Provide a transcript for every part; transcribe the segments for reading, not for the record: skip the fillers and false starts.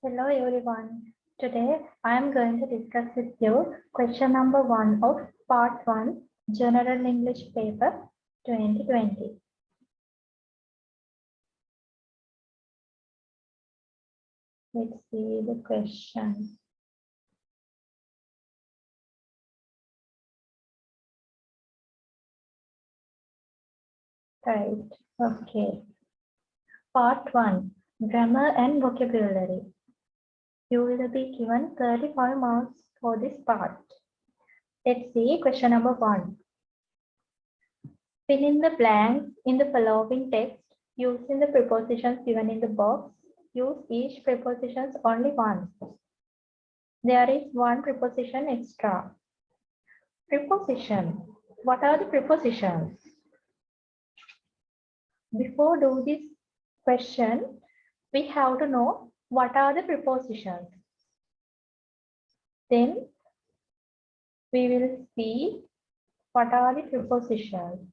Hello everyone. Today I am going to discuss with you question number 1 of part 1 General English paper 2020. Let's see the question. Right. Okay. Part 1 Grammar and Vocabulary. You will be given 35 marks for this part. Let's see question number 1. Fill in the blanks in the following text using the prepositions given in the box. Use each prepositions only once. There is one preposition extra. Preposition. What are the prepositions? Before do this question, we have to know what are the prepositions. Then we will see what are the prepositions.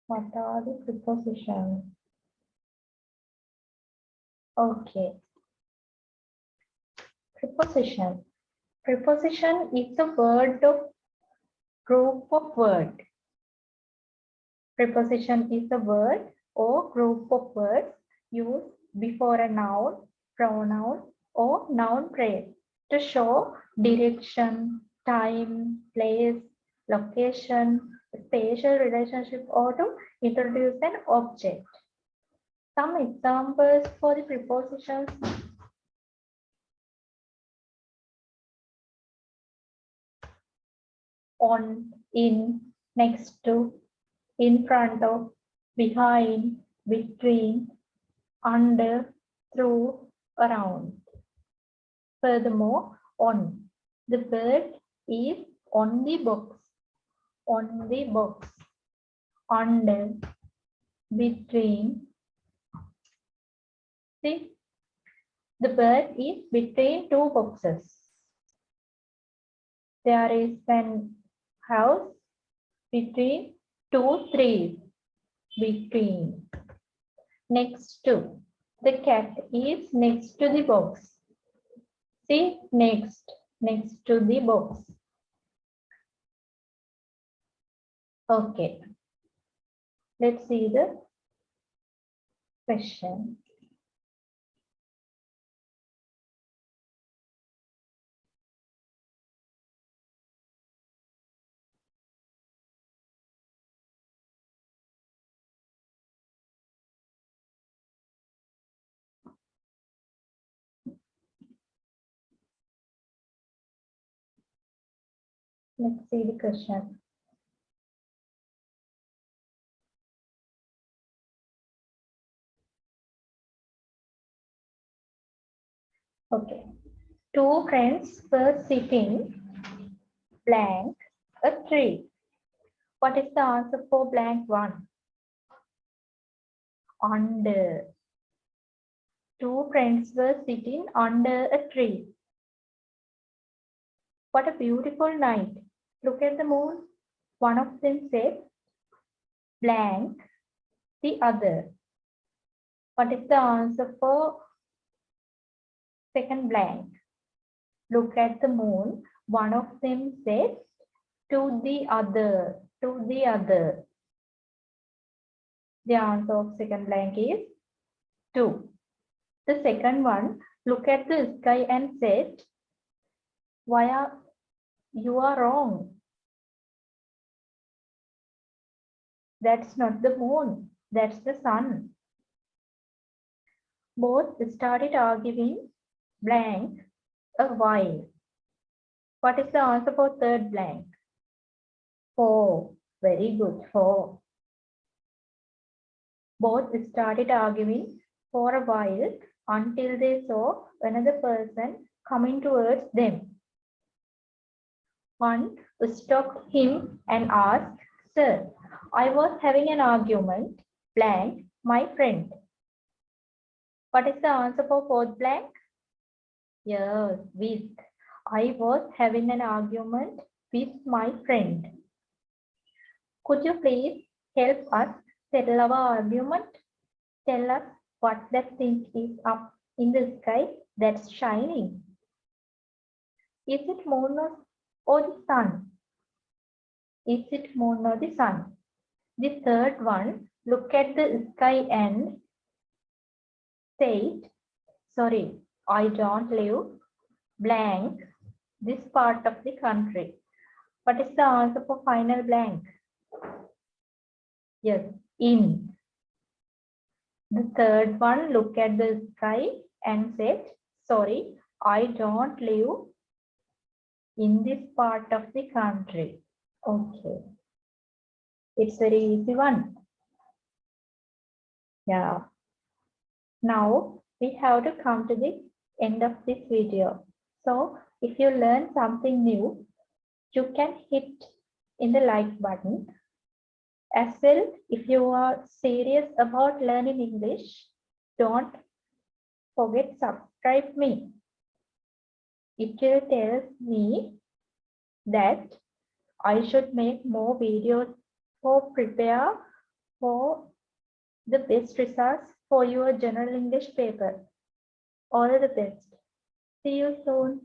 What are the prepositions? Okay. Preposition. Preposition is a word of group of words. Preposition is a word or group of words used before a noun, pronoun, or noun phrase to show direction, time, place, location, spatial relationship, or to introduce an object. Some examples for the prepositions: on, in, next to, in front of, behind, between, under, through, around. Furthermore, on. The bird is on the box. On the box. Under. Between. See, the bird is between two boxes. There is an house between two trees. Between. Next to. The cat is next to the box. See, next to the box. Okay. Let's see the question. Let's see the question. Okay. Two friends were sitting blank a tree. What is the answer for blank one? Under. Two friends were sitting under a tree. What a beautiful night. Look at the moon. One of them said blank, the other. What is the answer for second blank? Look at the moon. One of them said to the other. To the other. The answer of second blank is 2. The second one, look at the sky and said, you are wrong. That's not the moon. That's the sun. Both started arguing blank a while. What is the answer for third blank? 4. Very good. 4. Both started arguing for a while until they saw another person coming towards them. One stopped him and asked, "Sir, I was having an argument, blank, my friend." What is the answer for fourth blank? Yes, with. I was having an argument with my friend. Could you please help us settle our argument? Tell us what that thing is up in the sky that's shining. Is it moon or the sun? Is it moon or the sun? The third one, look at the sky and say, sorry, I don't live blank this part of the country. What is the answer for final blank? Yes, in. The third one, look at the sky and say, sorry, I don't live in this part of the country. Okay. It's very easy one. Yeah. Now we have to come to the end of this video. So if you learn something new, you can hit in the like button. As well, if you are serious about learning English, don't forget subscribe me. It will tell me that I should make more videos for prepare for the best results for your general English paper. All the best. See you soon.